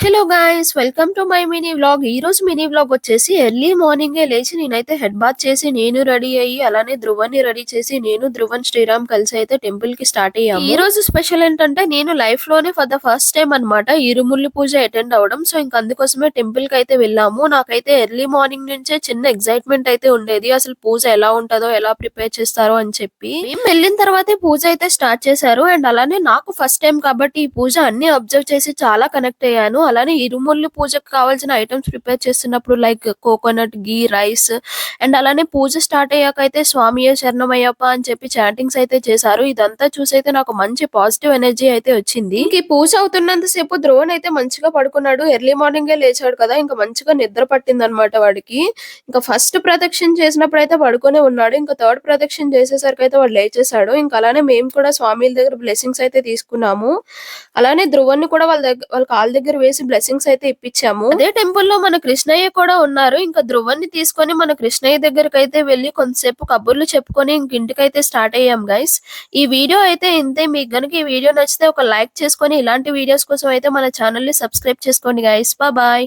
Hello guys, welcome to my mini vlog. ఈ రోజు mini vlog వచ్చేసి ఎర్లీ మార్నింగే లేచి నేనైతే హెడ్ బాత్ చేసి నేను రెడీ అయ్యి అలానే ధ్రువన్ని రెడీ చేసి నేను ధ్రువన్ శ్రీరామ్ కలిసి అయితే టెంపుల్ కి స్టార్ట్ అయ్యాము. ఈ రోజు స్పెషల్ ఏంటంటే నేను లైఫ్ లోనే ఫర్ ద ఫస్ట్ టైం అన్నమాట ఇరుముల్లి పూజ అటెండ్ అవడం. సో ఇంక అందుకోసమే టెంపుల్ కి అయితే వెళ్ళాము. నాకైతే ఎర్లీ మార్నింగ్ నుంచే చిన్న ఎక్సైట్మెంట్ అయితే ఉండేది, అసలు పూజ ఎలా ఉంటుందో ఎలా ప్రిపేర్ చేస్తారో అని చెప్పి. మేము వెళ్ళిన తర్వాతే పూజ అయితే స్టార్ట్ చేశారు. అండ్ అలానే నాకు ఫస్ట్ టైం కాబట్టి ఈ పూజ అన్ని అబ్జర్వ్ చేసి చాలా కనెక్ట్ అయ్యాను. అలానే ఇరుముల్లి పూజకు కావాల్సిన ఐటమ్స్ ప్రిపేర్ చేస్తున్నప్పుడు like coconut ghee rice and అలానే పూజ స్టార్ట్ అయ్యాక అయితే స్వామియే శరణమయ్యప్ప అని చెప్పి చాటింగ్స్ అయితే చేశారు. ఇదంతా చూసి అయితే నాకు మంచి పాజిటివ్ ఎనర్జీ అయితే వచ్చింది. ఇంక ఈ పూజ అవుతున్నంత సేపు ధ్రువన్ అయితే మంచిగా పడుకున్నాడు. ఎర్లీ మార్నింగే లేచాడు కదా, ఇంకా మంచిగా నిద్ర పట్టింది అనమాట వాడికి. ఇంకా ఫస్ట్ ప్రదక్షిణ చేసినప్పుడు అయితే పడుకునే ఉన్నాడు. ఇంకా థర్డ్ ప్రదక్షిణ చేసేసరికి అయితే వాడు లేచేసాడు. ఇంకా అలానే మేము కూడా స్వామిల దగ్గర బ్లెస్సింగ్స్ అయితే తీసుకున్నాము. అలానే ధ్రువన్ని కూడా వాళ్ళ కాళ్ళ దగ్గర వేసి బ్లెస్సింగ్స్ అయితే ఇప్పించాము. అదే టెంపుల్ లో మన కృష్ణయ్య కూడా ఉన్నారు. ఇంకా ధ్రువన్ని తీసుకొని మన కృష్ణయ్య దగ్గరికి అయితే వెళ్లి కొంతసేపు కబుర్లు చెప్పుకొని ఇంక ఇంటికైతే స్టార్ట్ అయ్యాం గైస్. ఈ వీడియో అయితే ఇంతే. మీకు గనుక ఈ వీడియో నచ్చితే ఒక లైక్ చేసుకొని ఇలాంటి వీడియోస్ కోసం అయితే మన ఛానల్ ని సబ్స్క్రైబ్ చేసుకోండి గైస్. బాయ్.